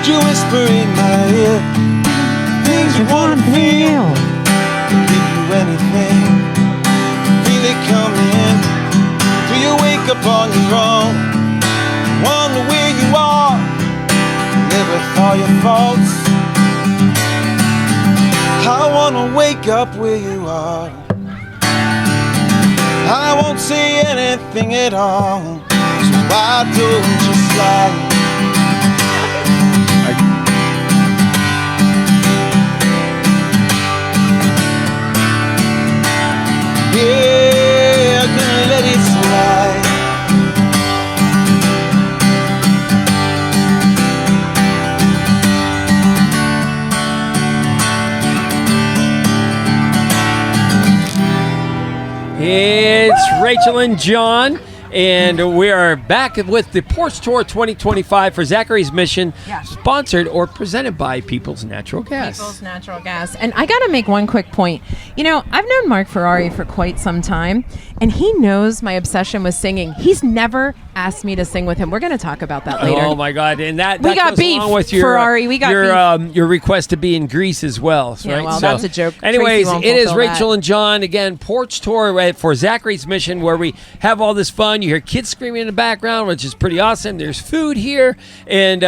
Could you whisper in my ear things you wanna feel? I'll give you anything. Feel it coming. Do you wake up on your own? Wonder where you are. Live with all your faults. I wanna wake up where you are. I won't say anything at all. So why don't you slide? Yeah, I'm gonna let it slide. It's Rachel and John, and we are back with the Porch Tour 2025 for Zachary's Mission, sponsored or presented by People's Natural Gas. People's Natural Gas. And I got to make one quick point. You know, I've known Mark Ferrari for quite some time, and he knows my obsession with singing. He's never asked me to sing with him. We're going to talk about that later. Oh my God! And that we got goes beef, along with your, Ferrari. We got beef. Your request to be in Greece as well, yeah, right? Well, that's a joke. Anyways, Tracy won't it is fulfill Rachel that. and John again. Porch Tour for Zachary's Mission, where we have all this fun. You hear kids screaming in the background, which is pretty awesome. There's food here, and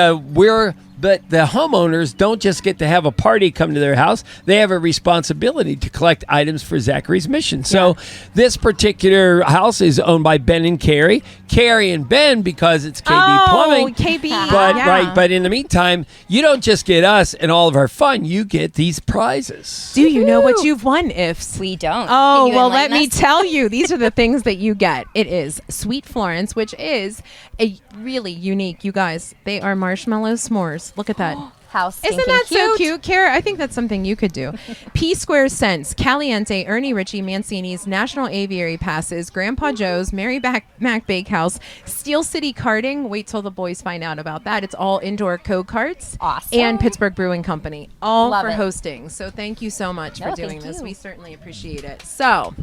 But the homeowners don't just get to have a party come to their house. They have a responsibility to collect items for Zachary's Mission. So this particular house is owned by Ben and Kari. Kari and Ben because it's KB Plumbing. KB. But yeah. right, but in the meantime, you don't just get us and all of our fun. You get these prizes. Do you know what you've won, Ifft? We don't. Oh, Can you well, let enlighten me us? tell you. These are the things that you get. It is Sweet Florence, which is a really unique, you guys, they are marshmallow s'mores. Look at that. How Isn't that so cute, Kara? I think that's something you could do. P Square Cents, Caliente, Ernie Ricci, Mancini's, National Aviary Passes, Grandpa Joe's, MaryMac Bakehouse, Steel City Karting. Wait till the boys find out about that. It's all indoor go-karts. Awesome. And Pittsburgh Brewing Company, all Love for it. hosting. So thank you so much for doing thank this. you. We certainly appreciate it. So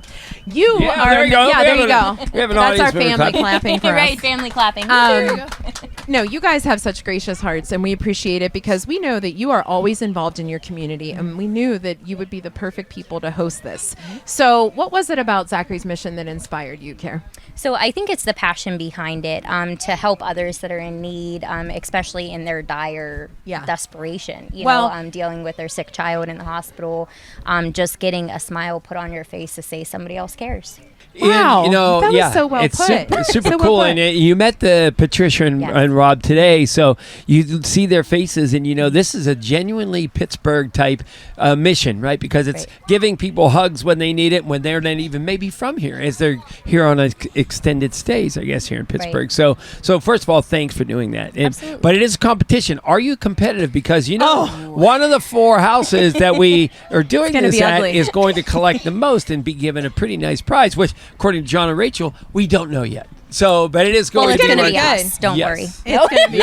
you Yeah, are. there you go. Yeah, We there have you go. we have an That's our audience member family clapping. clapping for right, us. family clapping. No, you guys have such gracious hearts, and we appreciate it because we know that you are always involved in your community, and we knew that you would be the perfect people to host this. So what was it about Zachary's Mission that inspired you, Kara? So I think it's the passion behind it to help others that are in need, especially in their dire desperation. You know, dealing with their sick child in the hospital, just getting a smile put on your face to say somebody else cares. Wow, And, that was so well it's put. super So well cool. put. And you met the Patricia and Rob today, so you see their faces, and you know this is a genuinely Pittsburgh type mission, right? Because it's giving people hugs when they need it, when they're not even maybe from here, as they're here on extended stays, I guess, here in Pittsburgh. So first of all, thanks for doing that. Absolutely. But it is a competition. Are you competitive? Because you know one of the 4 houses that we are doing gonna this be at ugly. is going to collect the most and be given a pretty nice prize, which, according to John and Rachel, we don't know yet. So, but it is going Well, to it's be going to like- be us. Don't worry. It's going to be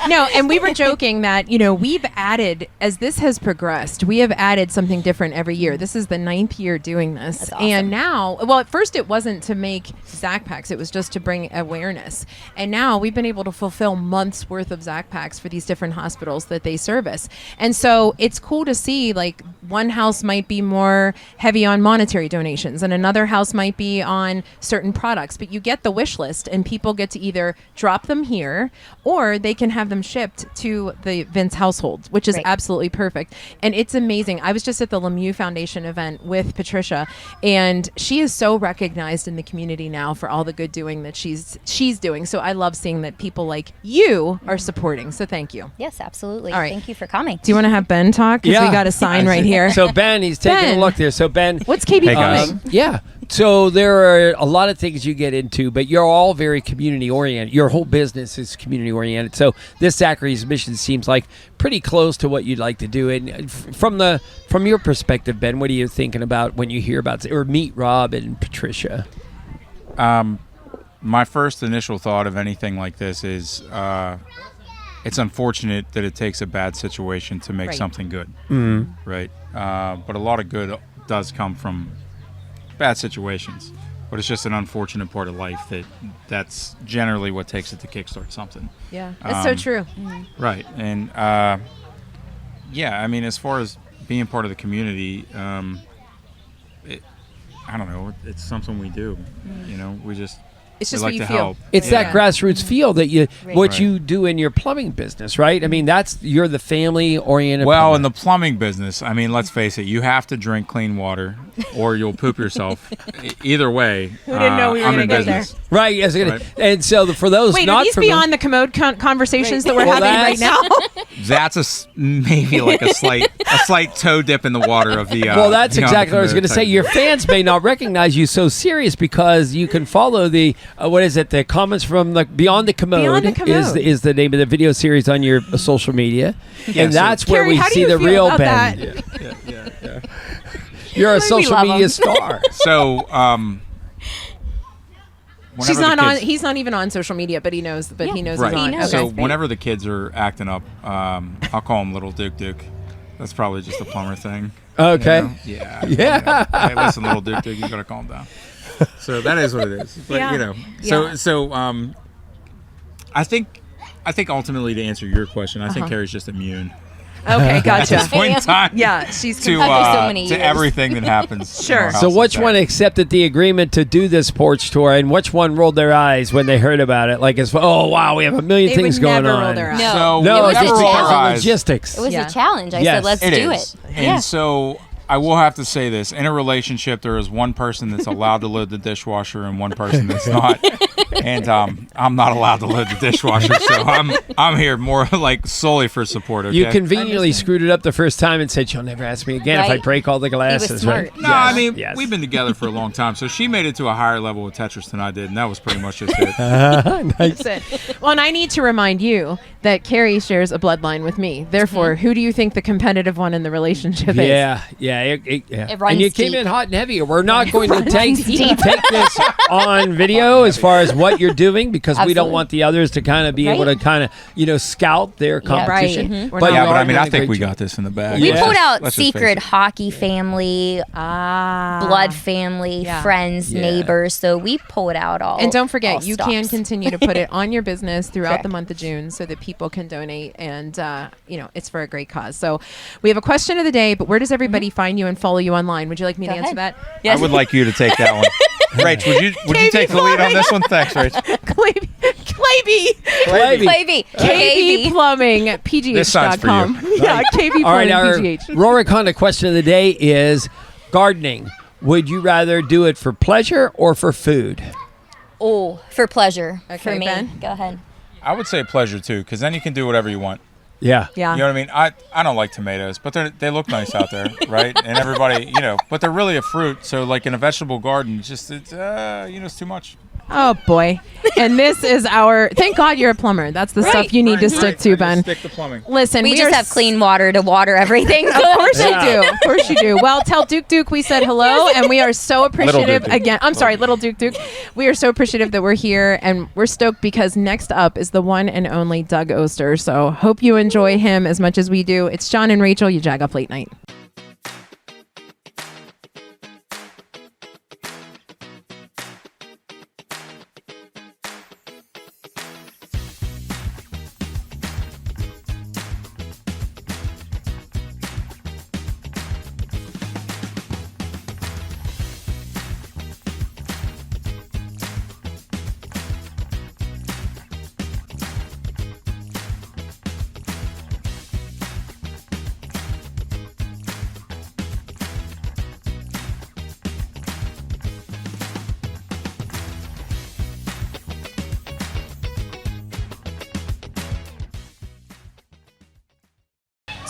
No, and we were joking that, you know, we've added, as this has progressed, we have added something different every year. This is the 9th year doing this. That's awesome. And now, well, at first it wasn't to make Zach Packs. It was just to bring awareness. And now we've been able to fulfill months worth of Zach Packs for these different hospitals that they service. And so it's cool to see, like, one house might be more heavy on monetary donations and another house might be on certain products, but you get the wish list and people get to either drop them here or they can have them shipped to the Vince household, which is absolutely perfect. And it's amazing. I was just at the Lemieux Foundation event with Patricia, and she is so recognized in the community now for all the good doing that she's doing. So I love seeing that people like you are supporting. So thank you. Yes, absolutely. All right. Thank you for coming. Do you want to have Ben talk? Because we got a sign right here. So Ben, he's taking Ben. a look there. So Ben, What's KB Hey, guys. Plumbing? yeah. So there are a lot of things you get into, but you're all very community oriented. Your whole business is community oriented. So this Zachary's Mission seems like pretty close to what you'd like to do. And from your perspective, Ben, what are you thinking about when you hear about or meet Rob and Patricia? My first initial thought of anything like this is it's unfortunate that it takes a bad situation to make something good, right? But a lot of good does come from bad situations. But it's just an unfortunate part of life that's generally what takes it to kickstart something. Yeah, that's so true. Right. And, yeah, I mean, as far as being part of the community, I don't know, it's something we do. You know, it's just like what you to feel. help. It's that grassroots feel that what Right. you do in your plumbing business, right? I mean, you're the family-oriented. Well, plumber. in the plumbing business, I mean, let's face it, you have to drink clean water or you'll poop yourself. Either way, Who didn't know we were I'm gonna in get business. right? Yes, Right. and so for those Wait, not are these familiar, beyond the commode conversations that we're Well, having right now? That's maybe like a slight toe dip in the water of the. well, that's beyond exactly the what I was going to commode say. type. Your fans may not recognize you so serious because you can follow the what is it? The comments from the Beyond the Commode, Beyond the Commode. is the name of the video series on your social media, Yeah, and so- that's where Kari, we how do see you the feel real about Ben. that? You're a We social love media him. star. So, She's whenever not the on. kids- He's not even on social media, but he knows. But he knows Right. he's on. He knows. Okay. So whenever the kids are acting up, I'll call him Little Duke. That's probably just a plumber thing. Okay. You know? Yeah. Yeah. Hey, listen, Little Duke, you gotta calm down. So that is what it is. But Yeah. you know, Yeah. so I think ultimately to answer your question, I think Kari's just immune Okay, at gotcha. this point in time. Yeah, she's To After so many to years. everything that happens. Sure. in our So house which like one that. accepted the agreement to do this porch tour, and which one rolled their eyes when they heard about it? Like, it's oh wow, we have a million They things would going never on. roll their eyes. No. So No, we It was it's a just never roll our because of eyes. logistics. It was Yeah. a challenge. I Yes. said, let's It do is. it. And so I will have to say this. In a relationship, there is one person that's allowed to load the dishwasher and one person that's not. And I'm not allowed to load the dishwasher, so I'm here more like solely for support, okay? You conveniently screwed it up the first time and said she'll never ask me again if I Right. break all the glasses. smart. Right? No, I mean, Yes. we've been together for a long time, so she made it to a higher level of Tetris than I did, and that was pretty much just it. Nice. That's it. Well, and I need to remind you that Kari shares a bloodline with me. Therefore, who do you think the competitive one in the relationship is? Yeah. It And runs you came deep. in hot and heavy. We're not going to take deep. this on video as far as what you're doing because we don't Absolutely. want the others to kind of be able to Right. kind of scout their competition. Right. Mhm. We're But not- Yeah, you but are I mean, doing I a think great we job. got this in the bag. We Yeah. pulled out Let's just face secret it. hockey family, blood family, Yeah. friends, Yeah. neighbors. So we pulled out all. And don't all forget, you can stops. continue to put it on your business throughout Correct. the month of June so that people can donate. And, it's for a great cause. So we have a question of the day, but where does everybody find you and follow you online? Would you like me to Go answer ahead. that? I would like you to take that one. Rach, would you take the lead on this one? Thanks, Rach. Clayby. Clavey. KB Plumbing, This sign's for you. PGH.com. Yeah, KB All right, Plumbing, our PGH. Rorik Honda question of the day is gardening. Would you rather do it for pleasure or for food? Oh, for pleasure. Okay, for me. Ben? Go ahead. I would say pleasure too, because then you can do whatever you want. Yeah. Yeah. You know what I mean? I don't like tomatoes, but they look nice out there, right? And everybody, but they're really a fruit. So like in a vegetable garden, it's it's too much. Oh, boy. And this is thank God you're a plumber. That's the stuff you need to stick to, Ben. Stick to plumbing. Listen, We are just have clean water to water everything. Of course you do. Of course you do. Well, tell Duke we said hello, and we are so appreciative Duke. again. I'm sorry, little Duke. We are so appreciative that we're here, and we're stoked because next up is the one and only Doug Oster. So hope you enjoy him as much as we do. It's John and Rachel, you Jagoff Late Night.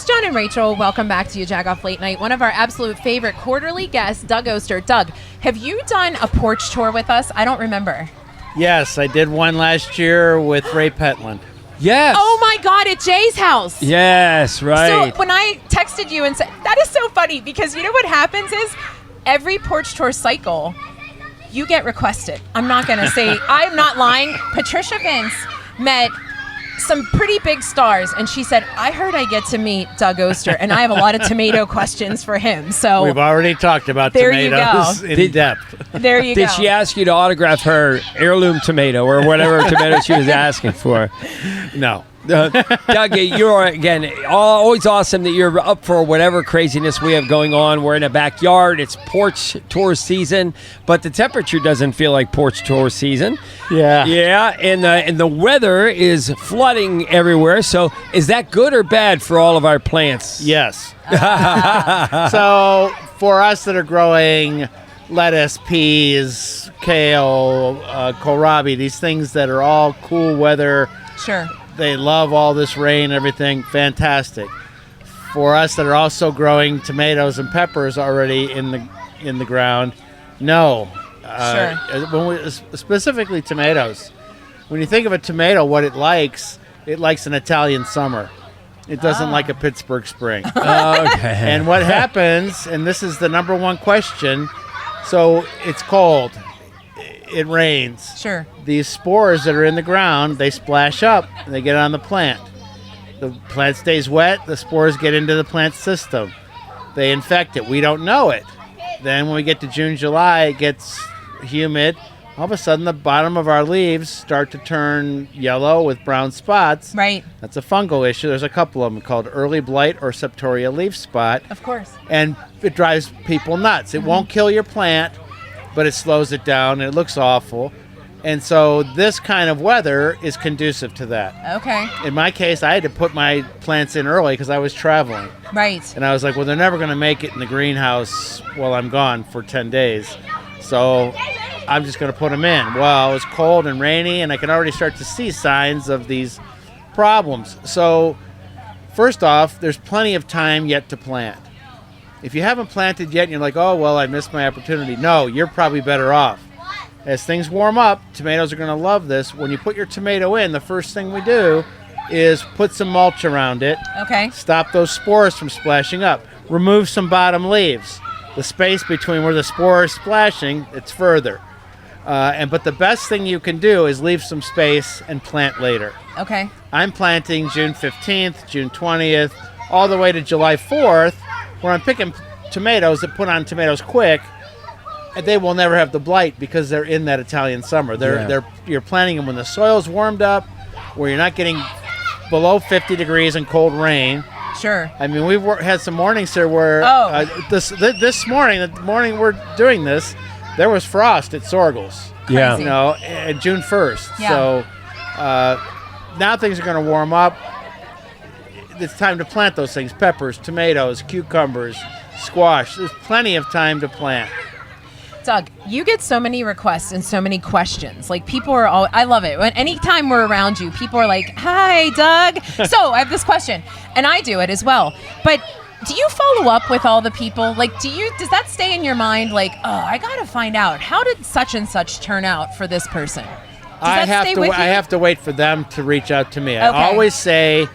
John and Rachel, welcome back to you, Jagoff Late Night. One of our absolute favorite quarterly guests, Doug Oster. Doug, have you done a porch tour with us? I don't remember. Yes, I did one last year with Ray Petland. Yes. Oh my God, at Jay's house. Yes, right. So when I texted you and said, that is so funny because you know what happens is every porch tour cycle, you get requested. I'm not going to say, I'm not lying. Patricia Vince met some pretty big stars. And she said, I heard I get to meet Doug Oster, and I have a lot of tomato questions for him. So we've already talked about there tomatoes in depth. There you go. Did she ask you to autograph her heirloom tomato or whatever tomato she was asking for? No. Doug, you're, again, always awesome that you're up for whatever craziness we have going on. We're in a backyard. It's porch tour season, but the temperature doesn't feel like porch tour season. Yeah. Yeah, and the weather is flooding everywhere. So is that good or bad for all of our plants? Yes. So for us that are growing lettuce, peas, kale, kohlrabi, these things that are all cool weather. Sure. They love all this rain and everything. Fantastic. For us that are also growing tomatoes and peppers already in the ground, no. Specifically tomatoes. When you think of a tomato, what it likes an Italian summer. It doesn't like a Pittsburgh spring. Okay. And what happens, and this is the number one question, so it's cold. It rains. Sure. These spores that are in the ground, they splash up and they get on the plant. The plant stays wet, the spores get into the plant system. They infect it. We don't know it. Then when we get to June, July, it gets humid. All of a sudden, the bottom of our leaves start to turn yellow with brown spots. Right. That's a fungal issue. There's a couple of them called early blight or septoria leaf spot. Of course. And it drives people nuts. It won't kill your plant, but it slows it down and it looks awful. And so this kind of weather is conducive to that. Okay. In my case, I had to put my plants in early because I was traveling. Right. And I was like, well, they're never going to make it in the greenhouse while I'm gone for 10 days. So I'm just going to put them in. Well, it was cold and rainy, and I can already start to see signs of these problems. So first off, there's plenty of time yet to plant. If you haven't planted yet and you're like, oh, well, I missed my opportunity. No, you're probably better off. As things warm up, tomatoes are going to love this. When you put your tomato in, the first thing we do is put some mulch around it. Okay. Stop those spores from splashing up. Remove some bottom leaves. The space between where the spore is splashing, it's further. But the best thing you can do is leave some space and plant later. Okay. I'm planting June 15th, June 20th, all the way to July 4th, where I'm picking tomatoes that put on tomatoes quick, and they will never have the blight because they're in that Italian summer. You're planting them when the soil's warmed up, where you're not getting below 50 degrees and cold rain. Sure. I mean, we've had some mornings here where this morning, the morning we're doing this, there was frost at Sorgel's. Yeah. You know, June 1st. Yeah. So now things are going to warm up. It's time to plant those things. Peppers, tomatoes, cucumbers, squash. There's plenty of time to plant. Doug, you get so many requests and so many questions. Like, people are all, I love it. Anytime we're around you, people are like, hi, Doug. So I have this question, and I do it as well. But do you follow up with all the people? Like, does that stay in your mind? Like, oh, I got to find out, how did such and such turn out for this person? I have to wait for them to reach out to me. Okay. I always say,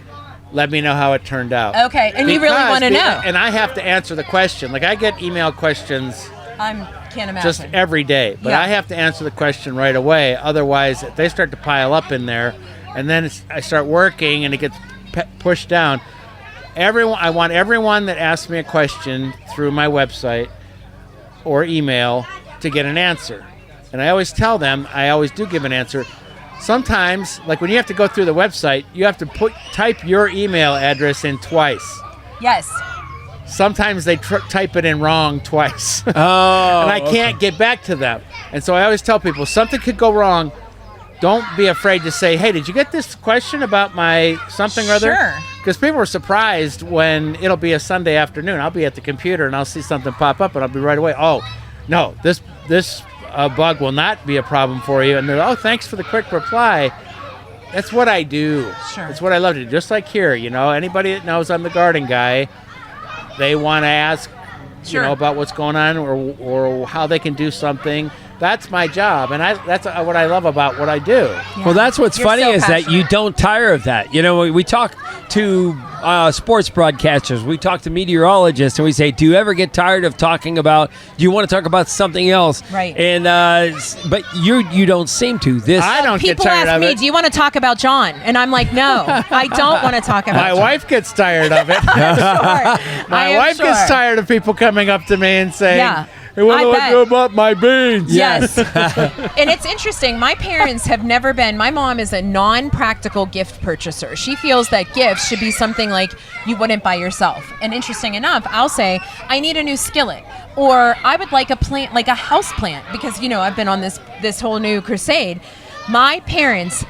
let me know how it turned out. Okay, and you really want to know. And I have to answer the question. Like, I get email questions can't imagine. just every day, but Yeah. I have to answer the question right away. Otherwise, if they start to pile up in there, and then I start working and it gets pushed down. I want everyone that asks me a question through my website or email to get an answer. And I always tell them, I always do give an answer. Sometimes, like when you have to go through the website, you have to type your email address in twice. Yes. Sometimes they type it in wrong twice. Oh, and I can't get back to them. And so I always tell people, something could go wrong. Don't be afraid to say, hey, did you get this question about my something or other? Sure. Because people are surprised when it'll be a Sunday afternoon. I'll be at the computer and I'll see something pop up and I'll be right away, oh, no, this bug will not be a problem for you. And they're, oh, thanks for the quick reply. That's what I do. Sure. It's what I love to do. Just like here, you know, anybody that knows I'm the garden guy, they want to ask, Sure. you know, about what's going on or how they can do something. That's my job, and that's what I love about what I do. Well, that's what's You're funny so is that passionate. you don't tire of that. You know, we talk to sports broadcasters, we talk to meteorologists, and we say, do you ever get tired of talking about, do you want to talk about something else? Right. And but you don't seem to. I don't get People tired ask of me, it. do you want to talk about John? And I'm like, no, I don't want to talk about My John. wife gets tired of it. Sure. My wife gets tired of people coming up to me and saying, Yeah. hey, what I do I bet. do about my beans? Yes. And it's interesting. My parents have never been, my mom is a non-practical gift purchaser. She feels that gifts should be something like you wouldn't buy yourself. And interesting enough, I'll say, I need a new skillet. Or I would like a plant, like a house plant, because, you know, I've been on this whole new crusade. My parents,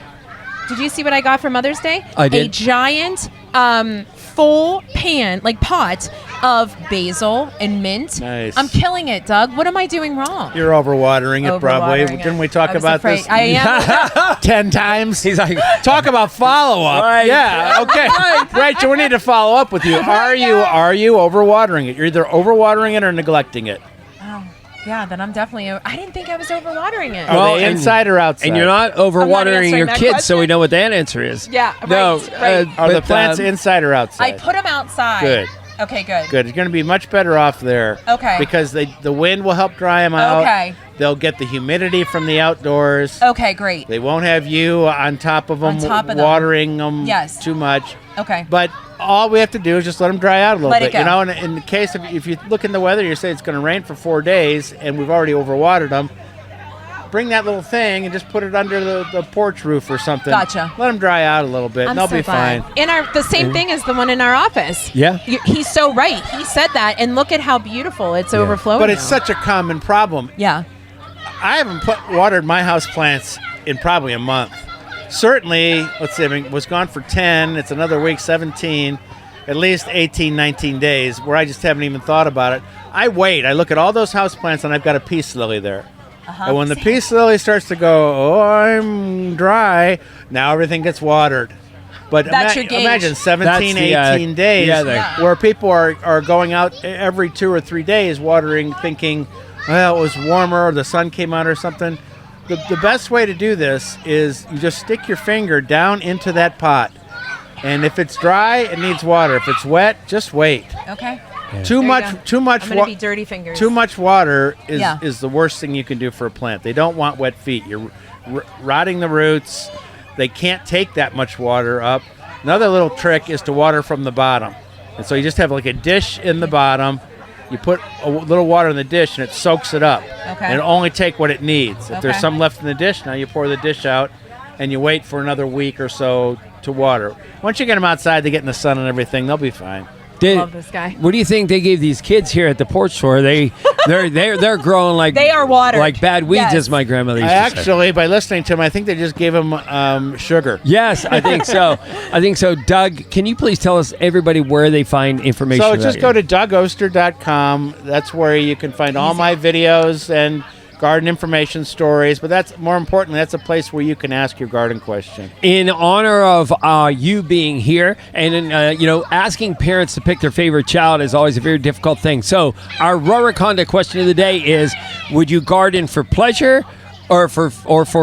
did you see what I got for Mother's Day? I did. A giant full pan, like pot of basil and mint. Nice. I'm killing it, Doug. What am I doing wrong? You're overwatering it, probably. Overwatering it. Didn't we talk I was about afraid. this I am. 10 times? He's like, Talk about follow-up. Right. Yeah, okay. Rachel, we need to follow up with you. Are you overwatering it? You're either overwatering it or neglecting it. Oh, yeah, then I'm definitely. I didn't think I was overwatering it. Are Well, they and- inside or outside? and you're not overwatering answering your that kids, so we question. know what that answer is. Yeah, No, right. Are the but, plants inside or I outside? put them outside. Good. Okay, good. Good. You're going to be much better off there. Okay. Because the wind will help dry them out. Okay. They'll get the humidity from the outdoors. Okay, great. They won't have you on top of them, On top of them. watering them Yes. too much. Okay. But all we have to do is just let them dry out a little Let bit. it go. You know, and in the case of if you look in the weather, you say it's going to rain for 4 days, and we've already overwatered them. Bring that little thing and just put it under the porch roof or something. Gotcha. Let them dry out a little bit, I'm and they'll so be glad. fine. And the same thing as the one in our office. Yeah. He's so right. He said that, and look at how beautiful it's overflowing. But it's now. such a common problem. Yeah. I haven't watered my house plants in probably a month. Certainly, let's see, I mean, was gone for 10. It's another week, 17, at least 18, 19 days where I just haven't even thought about it. I wait. I look at all those house plants, and I've got a peace lily there. And when the peace lily starts to go, oh, I'm dry, now everything gets watered. But That's your gauge. imagine 17, That's the, 18 days yeah, where people are going out every 2 or 3 days watering, thinking, well, it was warmer, or the sun came out or something. The best way to do this is you just stick your finger down into that pot. And if it's dry, it needs water. If it's wet, just wait. Okay. Too There you much go. too much I'm gonna be dirty fingers. Too much water Yeah. is the worst thing you can do for a plant. They don't want wet feet. You're rotting the roots. They can't take that much water up. Another little trick is to water from the bottom. And so you just have like a dish in the bottom. You put a little water in the dish and it soaks it up. Okay. And it'll only take what it needs. If there's Okay. some left in the dish, now you pour the dish out and you wait for another week or so to water. Once you get them outside, they get in the sun and everything, they'll be fine. Love this guy. What do you think they gave these kids here at the porch store? They're growing like They are watered. like bad weeds, Yes. as my grandmother used to say. Actually, by listening to him, I think they just gave him sugar. Yes, I think so. I think so. Doug, can you please tell us everybody where they find information? So about just you? go to DougOster.com. That's where you can find all my videos and garden information stories. But that's more importantly, that's a place where you can ask your garden question. In honor of you being here, and asking parents to pick their favorite child is always a very difficult thing. So our Rorick Honda question of the day is: would you garden for pleasure or for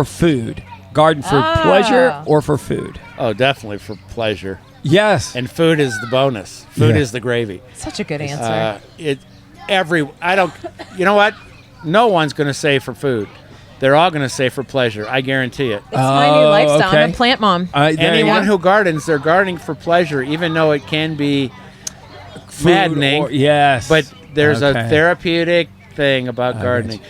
food? Garden for pleasure or for food? Oh, definitely for pleasure. Yes. And food is the bonus. Food Yeah. is the gravy. Such a good answer. You know what? No one's going to say for food. They're all going to say for pleasure. I guarantee it. It's my new lifestyle. okay. I'm a plant mom. Anyone who gardens, they're gardening for pleasure, even though it can be Food maddening. yes. But there's Okay. a therapeutic thing about gardening.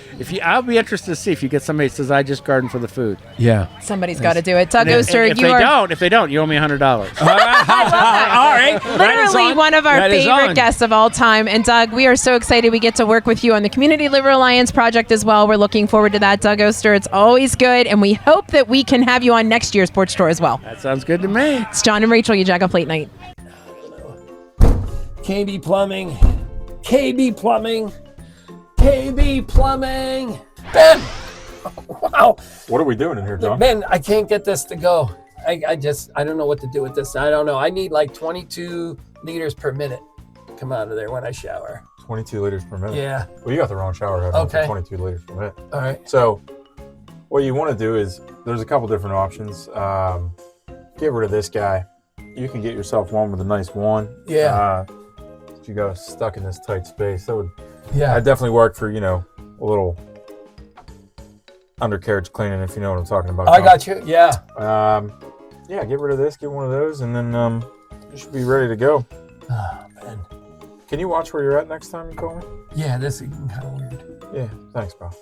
I'll be interested to see if you get somebody that says, I just garden for the food. Yeah. Somebody's got to do it. Doug And Oster, if you are they don't, you owe me $100. All right. That is literally on. one of our That is favorite on. guests of all time. And Doug, we are so excited we get to work with you on the Community Liver Alliance project as well. We're looking forward to that, Doug Oster. It's always good. And we hope that we can have you on next year's Porch Tour as well. That sounds good to me. It's John and Rachel, you Jagoff Late Night. KB Plumbing. KB Plumbing. KB Plumbing. Ben! Wow. What are we doing in here, John? Ben, I can't get this to go. I don't know what to do with this. I don't know. I need like 22 liters per minute come out of there when I shower. 22 liters per minute. Yeah. Well, you got the wrong shower head. Okay. 22 liters per minute. All right. So what you want to do is there's a couple different options. Get rid of this guy. You can get yourself one with a nice one. Yeah. You got stuck in this tight space. That would Yeah. definitely work for, a little undercarriage cleaning, if you know what I'm talking about. I got you. Yeah. Yeah, get rid of this, get one of those, and then you should be ready to go. Oh, man. Can you watch where you're at next time you call me? Yeah, this is kind of weird. Yeah, thanks, pal.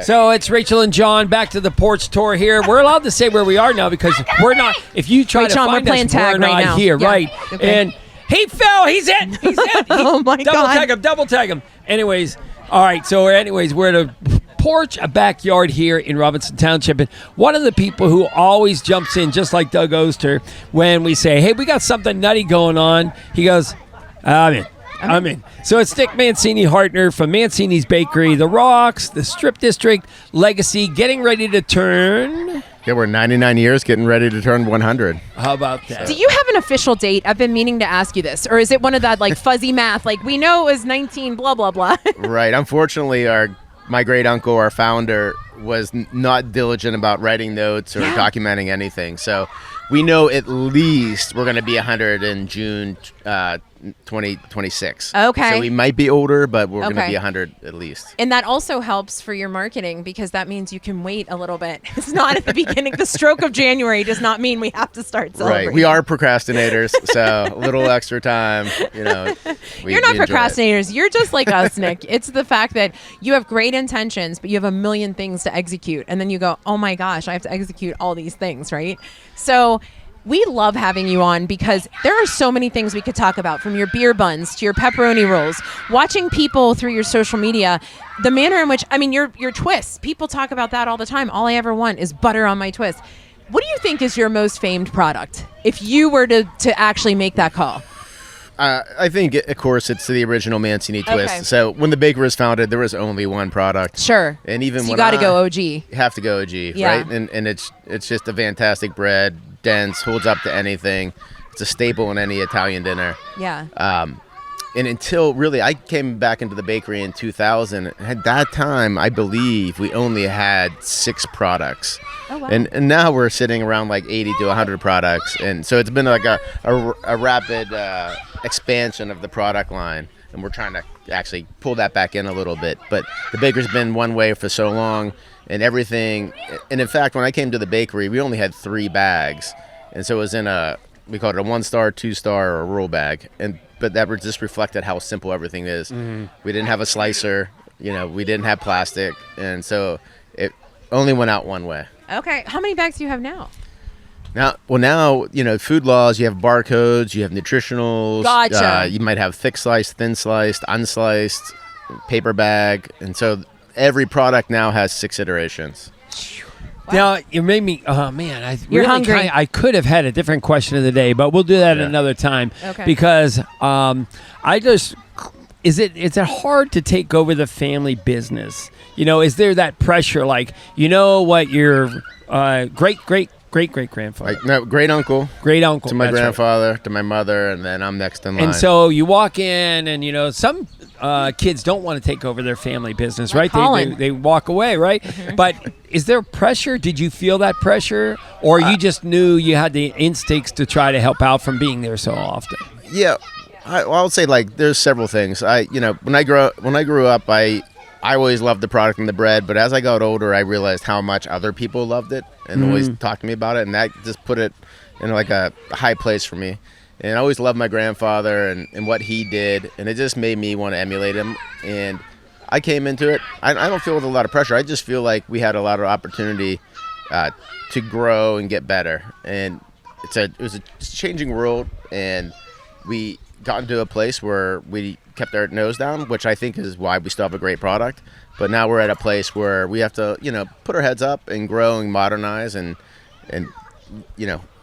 So it's Rachel and John back to the porch tour here. We're allowed to say where we are now because we're not. If you try Rachel, to find we're playing us, tag we're right not now. here, Yeah. right? Okay. And he fell. He's in. He's in. Oh my God. Double tag him. Anyways, all right. So we're at a porch, a backyard here in Robinson Township, and one of the people who always jumps in, just like Doug Oster, when we say, "Hey, we got something nutty going on," he goes, I'm in. So it's Nick Mancini Hartner from Mancini's Bakery, The Rocks, the Strip District, Legacy, getting ready to turn. Yeah, we're 99 years, getting ready to turn 100. How about that? Do you have an official date? I've been meaning to ask you this. Or is it one of that like fuzzy math? Like we know it was 19, blah, blah, blah. Right. Unfortunately, my great uncle, our founder, was not diligent about writing notes or documenting anything. So we know at least we're going to be 100 in June 2026. Okay. So we might be older, but we're going to Okay. be 100 at least. And that also helps for your marketing because that means you can wait a little bit. It's not at the beginning. The stroke of January does not mean we have to start celebrating. Right. We are procrastinators, so a little extra time, You're not we enjoy it. procrastinators. You're just like us, Nick. It's the fact that you have great intentions, but you have a million things to execute. And then you go, oh my gosh, I have to execute all these things, right? So we love having you on because there are so many things we could talk about, from your beer buns to your pepperoni rolls, watching people through your social media, the manner in which, your twists. People talk about that all the time. All I ever want is butter on my twist. What do you think is your most famed product if you were to actually make that call? I think, of course, it's the original Mancini twist. Okay. So when the bakery was founded, there was only one product. Sure. And even So you when got to I go OG. have to go OG, Yeah. right? And it's just a fantastic bread, dense, holds up to anything. It's a staple in any Italian dinner. Yeah. And until really, I came back into the bakery in 2000. At that time, I believe we only had 6 products. Oh, wow. And now we're sitting around like 80 to 100 products. And so it's been like a rapid expansion of the product line. And we're trying to actually pull that back in a little bit. But the bakery's been one way for so long, and everything. And in fact, when I came to the bakery, we only had 3 bags. And so it was in we called it a 1-star, 2-star, or a roll bag. But that just reflected how simple everything is. Mm-hmm. We didn't have a slicer, we didn't have plastic. And so it only went out one way. Okay. How many bags do you have now? Now, food laws, you have barcodes, you have nutritionals. Gotcha. You might have thick sliced, thin sliced, unsliced, paper bag. And so every product now has 6 iterations. Now, you made me, oh man, You're hungry. I could have had a different question of the day, but we'll do that another time. Okay. Because is it hard to take over the family business? Is there that pressure, like, what your great-great-great-great-grandfather? No, great uncle. Great uncle. To my that's right. grandfather, to my mother, and then I'm next in line. And so you walk in, and some kids don't want to take over their family business, right? They walk away, right? Mm-hmm. But is there pressure? Did you feel that pressure, or you just knew you had the instincts to try to help out from being there so often? Yeah, I would say there's several things. When I grew up, I always loved the product and the bread, but as I got older, I realized how much other people loved it and always talked to me about it, and that just put it in like a high place for me. And I always loved my grandfather and what he did, and it just made me want to emulate him. And I came into it. I don't feel with a lot of pressure. I just feel like we had a lot of opportunity to grow and get better. And it was a changing world, and we got into a place where we kept our nose down, which I think is why we still have a great product. But now we're at a place where we have to, put our heads up and grow and modernize and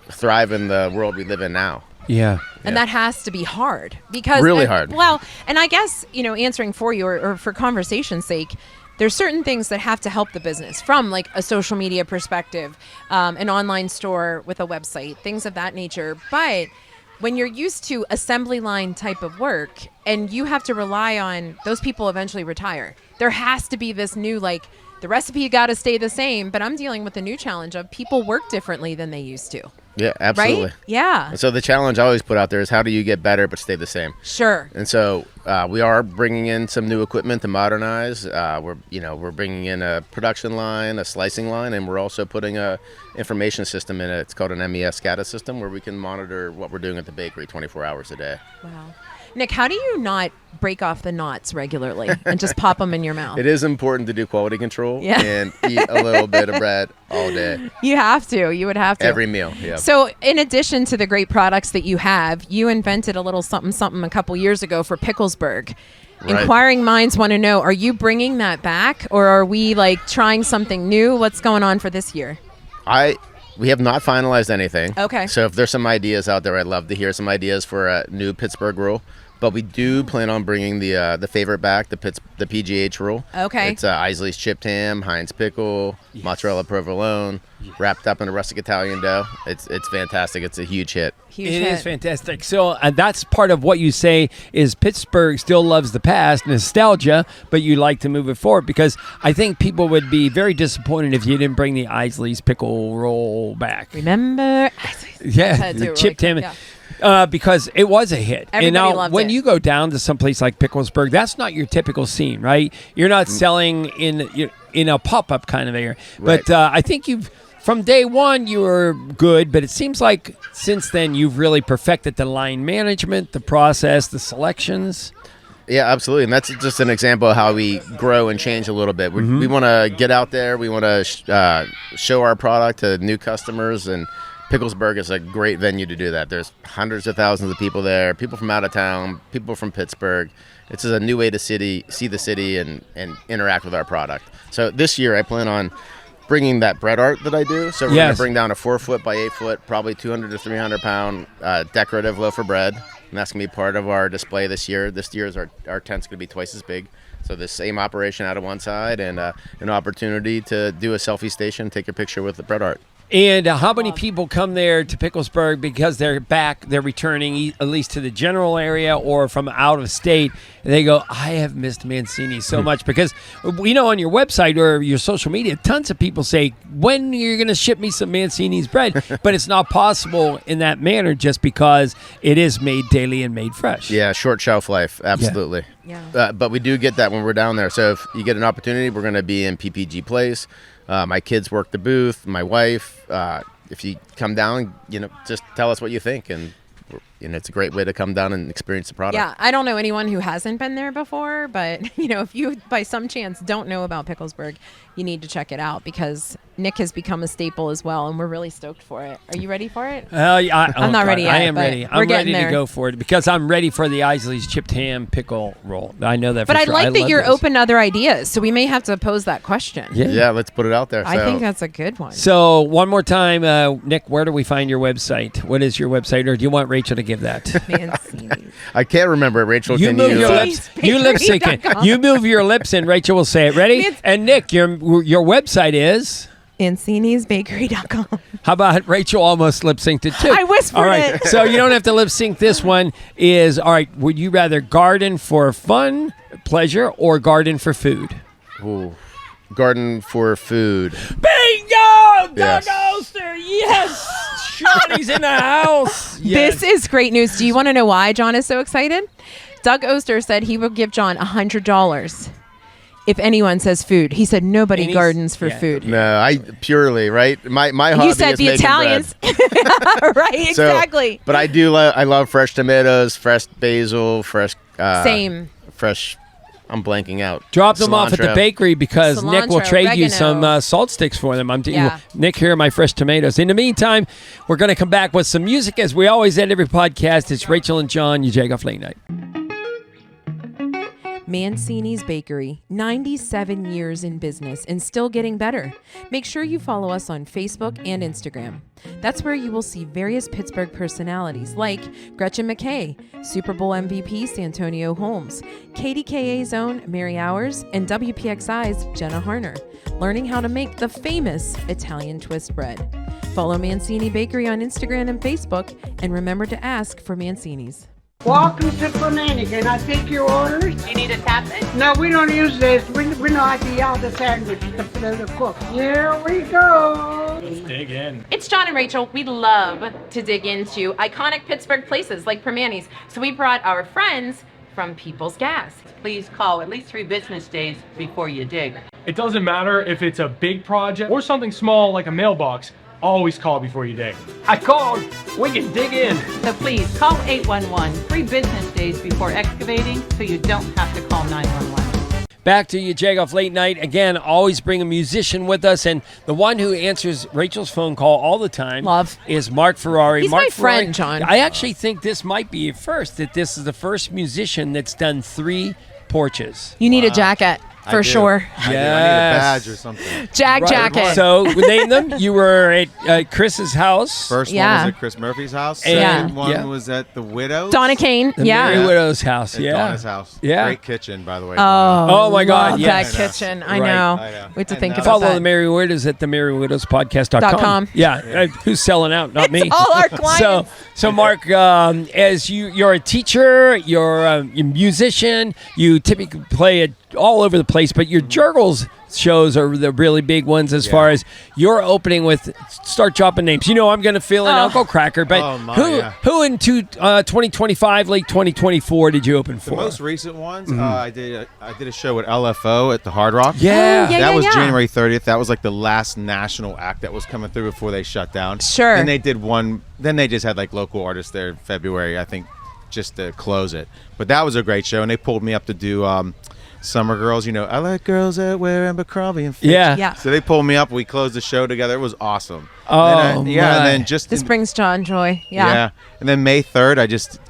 thrive in the world we live in now. Yeah. And that has to be hard because really hard. Well, and I guess, answering for you or for conversation's sake, there's certain things that have to help the business from like a social media perspective, an online store with a website, things of that nature. But when you're used to assembly line type of work and you have to rely on those people eventually retire, there has to be this new, like, the recipe got to stay the same, but I'm dealing with the new challenge of people work differently than they used to. Yeah, absolutely. Right? Yeah. And so the challenge I always put out there is how do you get better but stay the same? Sure. And so we are bringing in some new equipment to modernize. We're bringing in a production line, a slicing line, and we're also putting a information system in it. It's called an MES SCADA system where we can monitor what we're doing at the bakery 24 hours a day. Wow. Nick, how do you not break off the knots regularly and just pop them in your mouth? It is important to do quality control and eat a little bit of bread all day. You have to. You would have to. Every meal, yeah. So in addition to the great products that you have, you invented a little something a couple years ago for Picklesburg. Right. Inquiring minds want to know, are you bringing that back or are we like trying something new? What's going on for this year? We have not finalized anything. Okay. So if there's some ideas out there, I'd love to hear some ideas for a new Pittsburgh roll. But we do plan on bringing the favorite back, the PGH roll. Okay. It's Isley's chipped ham, Heinz pickle, mozzarella provolone, wrapped up in a rustic Italian dough. It's fantastic. It's a huge hit. Huge It hit. is fantastic. So that's part of what you say is Pittsburgh still loves the past, nostalgia, but you like to move it forward because I think people would be very disappointed if you didn't bring the Isley's pickle roll back. Remember? Yeah, the chipped ham. Yeah. Because it was a hit. Everybody and now loved when it. you go down to some place like Picklesburg, that's not your typical scene, right? You're not selling in a pop-up kind of area. Right. But I think from day one you were good, but it seems like since then you've really perfected the line management, the process, the selections. Yeah, absolutely. And that's just an example of how we grow and change a little bit. We want to get out there. We want to show our product to new customers, and Picklesburg is a great venue to do that. There's hundreds of thousands of people there, people from out of town, people from Pittsburgh. It's just a new way to see the city and interact with our product. So this year I plan on bringing that bread art that I do. So we're going to bring down a 4 foot by 8 foot, probably 200 to 300 pound decorative loaf of bread. And that's going to be part of our display this year. This year's our tent's going to be twice as big. So the same operation out of one side and an opportunity to do a selfie station, take your picture with the bread art. And how many people come there to Picklesburg because they're returning at least to the general area or from out of state, and they go, I have missed Mancini so much because we know on your website or your social media, tons of people say, when you're going to ship me some Mancini's bread, but it's not possible in that manner just because it is made daily and made fresh. Yeah, short shelf life, absolutely. Yeah. But we do get that when we're down there. So if you get an opportunity, we're going to be in PPG Place. My kids work the booth. My wife. If you come down, just tell us what you think, and it's a great way to come down and experience the product. Yeah, I don't know anyone who hasn't been there before, but if you by some chance don't know about Picklesburg, you need to check it out because Nick has become a staple as well, and we're really stoked for it. Are you ready for it? I'm not ready yet. I am but ready. We're I'm getting ready there. to go for it because I'm ready for the Isley's chipped ham pickle roll. I know that. But for I sure. like that love you're those. open to other ideas, so we may have to pose that question. Yeah, let's put it out there. I think that's a good one. So one more time, Nick, where do we find your website? What is your website, or do you want Rachel to give that? I can't remember. Rachel, You can move you? your lips. You lip sync it. You move your lips, and Rachel will say it. Ready? And Nick, your website is. Mancini'sBakery.com. How about Rachel almost lip synced it too? I whispered all right, it. So you don't have to lip sync this one. All right, would you rather garden for fun, pleasure, or garden for food? Ooh, garden for food. Bingo! Yes. Doug Oster, yes! Shawty's in the house. Yes. This is great news. Do you want to know why John is so excited? Doug Oster said he would give John $100 if anyone says food. He said nobody gardens for food. No, I purely, right? My hobby You said is the making Italians. bread. Right, So, exactly. but I do I love fresh tomatoes, fresh basil, fresh Same. fresh. I'm blanking out. Drop them off at the Cilantro. bakery because Nick will Cilantro, trade you oregano. some salt sticks for them. Yeah. Nick, here are my fresh tomatoes. In the meantime, we're going to come back with some music as we always end every podcast. It's Rachel and John, your Jagoff Late Night. Mancini's Bakery, 97 years in business and still getting better. Make sure you follow us on Facebook and Instagram. That's where you will see various Pittsburgh personalities like Gretchen McKay, Super Bowl MVP Santonio Holmes, KDKA's own Mary Hours, and WPXI's Jenna Harner, learning how to make the famous Italian twist bread. Follow Mancini Bakery on Instagram and Facebook, and remember to ask for Mancini's. Welcome to Fernandez. Can I take your orders? You need a tappet? No, we don't use this. We know how to yell the sandwich to cook. Here we go. Let's dig in. It's John and Rachel. We love to dig into iconic Pittsburgh places like Permanis. So we brought our friends from People's Gas. Please call at least 3 business days before you dig. It doesn't matter if it's a big project or something small like a mailbox. Always call before you dig. I called. We can dig in. So please call 811 3 business days before excavating so you don't have to call 911. Back to you, Jagoff Late Night. Again, always bring a musician with us. And the one who answers Rachel's phone call all the time is Mark Ferrari. He's Mark my Ferrari, friend, John. I actually think this might be a first, that this is the first musician that's done 3 porches. You need a jacket. For sure. I need a badge or something. Jacket. So we named them. You were at Chris's house. First one was at Chris Murphy's house. Second one was at the Widow's. Donna Kane. The Mary Widow's house. At Donna's house. Yeah. Great kitchen, by the way. Oh my God. That kitchen. I know. We have to think about Follow that. the Mary Widows at the MaryWidowsPodcast.com. Yeah. Who's selling out? Not me. All our clients. So Mark, as you're a teacher, you're a musician, you typically play it all over the place, but your Jurgles shows are the really big ones as far as you're opening with. Start dropping names. You know I'm going to fill in Uncle Cracker, but who in 2025, late 2024 did you open for? The most recent ones, I did a show with LFO at the Hard Rock. That was January 30th. That was like the last national act that was coming through before they shut down. Sure. And they did one. Then they just had like local artists there in February, I think, just to close it. But that was a great show, and they pulled me up to do Summer Girls. You know, I like girls that wear Abercrombie and Fitch. Yeah. So they pulled me up. We closed the show together. It was awesome. Oh, and then just this brings John joy. Yeah. And then May 3rd,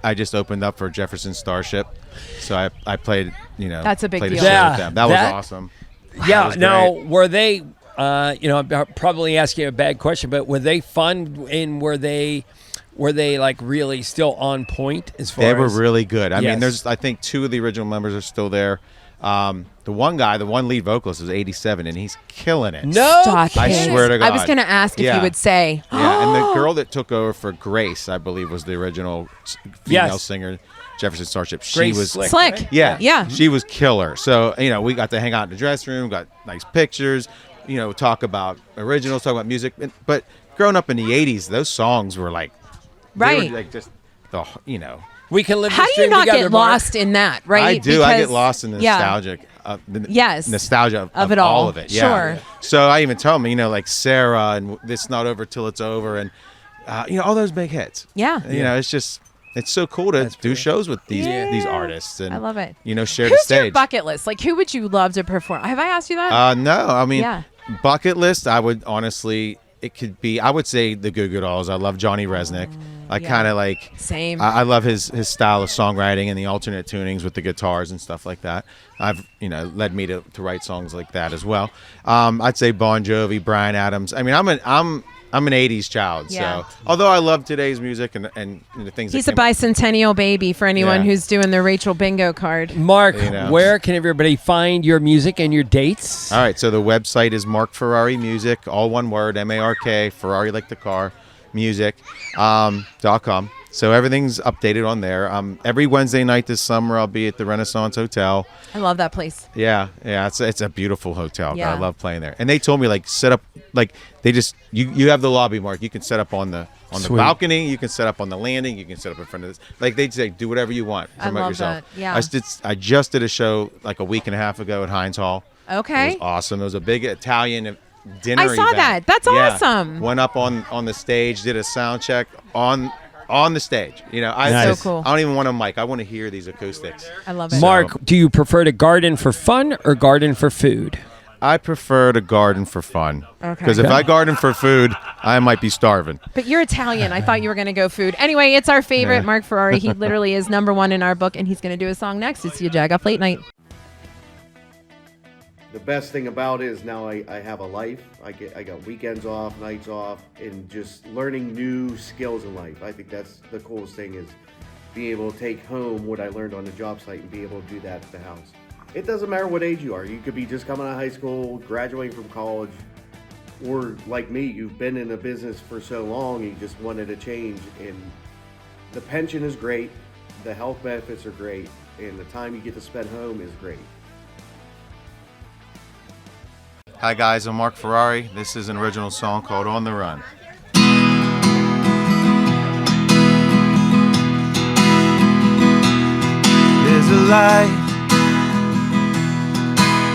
I just opened up for Jefferson Starship. So I played. That's a big played deal. A show with them. That was awesome. Yeah. That was Now, great. were they? I'm probably asking a bad question, but were they fun? And were they like really still on point as far as? They were really good. I mean, Yes. I think 2 of the original members are still there. The one lead vocalist is 87, and he's killing it. No, Stop I it. swear to God. I was going to ask if you would say. Yeah, and the girl that took over for Grace, I believe, was the original female singer, Jefferson Starship. She Grace was Slick. Slick. Yeah, she was killer. So we got to hang out in the dressing room, got nice pictures. Talk about originals, talk about music. But growing up in the 80s, those songs were like, Right. they were like just the We can live. How this do you dream not together, get Mark. lost in that, right? I do. I get Because- lost in the nostalgic. Nostalgia of it all. of it. Yeah. Sure. So I even tell them, like Sarah and It's Not Over Till It's Over, and all those big hits. Yeah. It's so cool to do shows with these artists, and I love it. Share the Who's stage. your bucket list? Like, who would you love to perform? Have I asked you that? No, I mean, Yeah. bucket list. I would honestly, it could be. I would say the Goo Goo Dolls. I love Johnny Resnick. I kind of like. Same. I love his style of songwriting and the alternate tunings with the guitars and stuff like that. I've led me to write songs like that as well. I'd say Bon Jovi, Bryan Adams. I mean, I'm an 80s child. Yeah. So although I love today's music and the things. He's that a bicentennial baby for anyone who's doing the Rachel bingo card. Mark, where can everybody find your music and your dates? All right, so the website is Mark Ferrari Music, all one word, MARK, Ferrari like the car, music.com. So everything's updated on there. Every Wednesday night this summer, I'll be at the Renaissance Hotel. I love that place. Yeah, it's a beautiful hotel. Yeah. I love playing there. And they told me set up they just you have the lobby, Mark. You can set up on the balcony. You can set up on the landing. You can set up in front of this. Like they say, do whatever you want. I Promote love yourself. that. Yeah. I just did a show like a week and a half ago at Heinz Hall. Okay. It was awesome. It was a big Italian dinner. I saw event. that. That's awesome. Went up on the stage, did a sound check on the stage. So cool. I don't even want a mic. I want to hear these acoustics. I love it. Mark, do you prefer to garden for fun or garden for food? I prefer to garden for fun. Okay. Because if I garden for food, I might be starving. But you're Italian. I thought you were going to go food. Anyway, it's our favorite, Mark Ferrari. He literally is #1 in our book, and he's going to do a song next. It's your Jagoff Late Night. The best thing about it is now I have a life. I got weekends off, nights off, and just learning new skills in life. I think that's the coolest thing is being able to take home what I learned on the job site and be able to do that at the house. It doesn't matter what age you are. You could be just coming out of high school, graduating from college. or like me, you've been in a business for so long, you just wanted a change. And the pension is great, the health benefits are great, and the time you get to spend home is great. Hi guys, I'm Mark Ferrari. This is an original song called On the Run. There's a light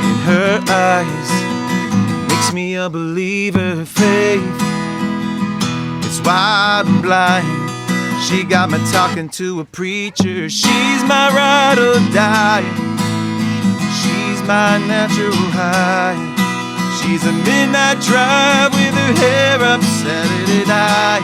in her eyes, makes me a believer of faith. It's why I'm blind. She got me talking to a preacher. She's my ride or die. She's my natural high. She's a midnight drive with her hair up Saturday night.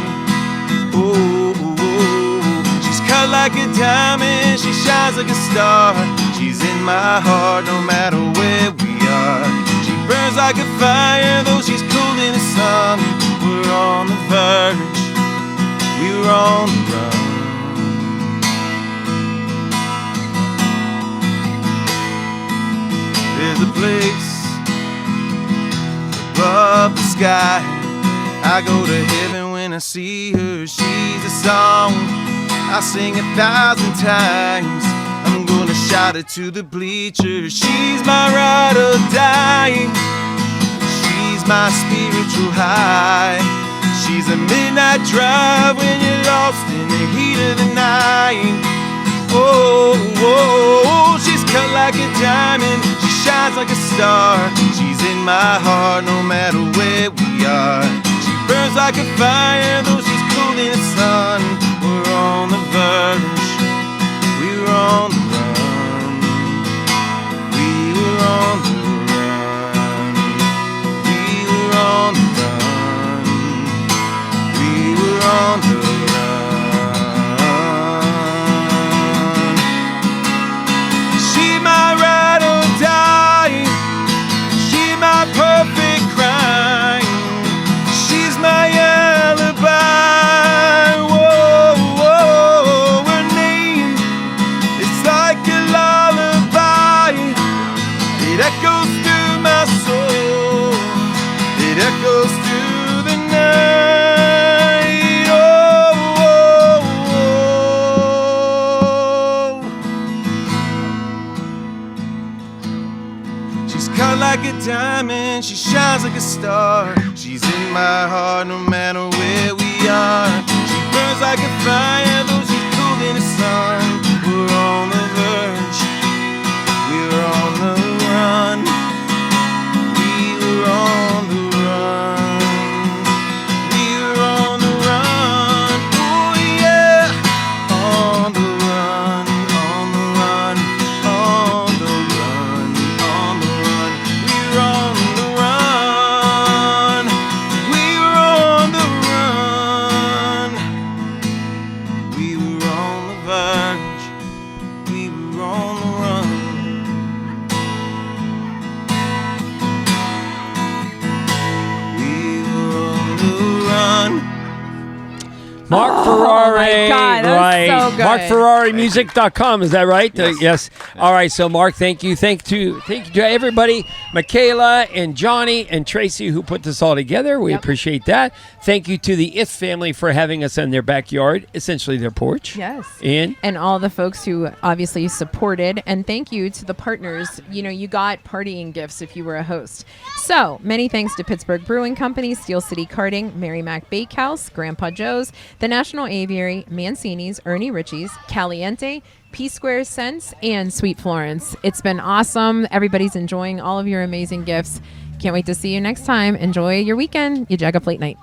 Oh, oh, oh. She's cut like a diamond, she shines like a star. She's in my heart no matter where we are. She burns like a fire, though she's cold in the sun. We're on the verge, we were on the run. There's a place above the sky. I go to heaven when I see her. She's a song I sing 1,000 times. I'm gonna shout it to the bleachers. She's my ride or die. She's my spiritual high. She's a midnight drive when you're lost in the heat of the night. Oh, oh, oh, she's cut like a diamond, she shines like a star. She's in my heart no matter where we are. She burns like a fire, though she's cold in the sun. We're on the verge, we were on the run. We were on the run. We were on the run. We were on the run. Diamond, she shines like a star. She's in my heart no matter where we are. She burns like a fire, though she's cold in the sun. We're on the verge, we were on the run. We were on the run. We were on the run. Oh yeah, on the run, on the run, on the run, on the run. We were on the run. We were on the run. We were on the verge. We were on the run. We were on the run. Mark Ferrari. Oh my God, that was right. so good. MarkFerrariMusic.com, is that right? Yes. All right, so Mark, thank you. Thank you to everybody, Michaela and Johnny and Tracy who put this all together. We appreciate that. Thank you to the Ifft family for having us in their backyard, essentially their porch. Yes. And all the folks who obviously supported. And thank you to the partners. You know, you got partying gifts if you were a host. So many thanks to Pittsburgh Brewing Company, Steel City Karting, MaryMac Bakehouse, Grandpa Joe's, the National Aviary, Mancini's, Ernie Ricci's, Caliente, P-Square Sense, and Sweet Florence. It's been awesome. Everybody's enjoying all of your amazing gifts. Can't wait to see you next time. Enjoy your weekend. You Jagoff Late Night.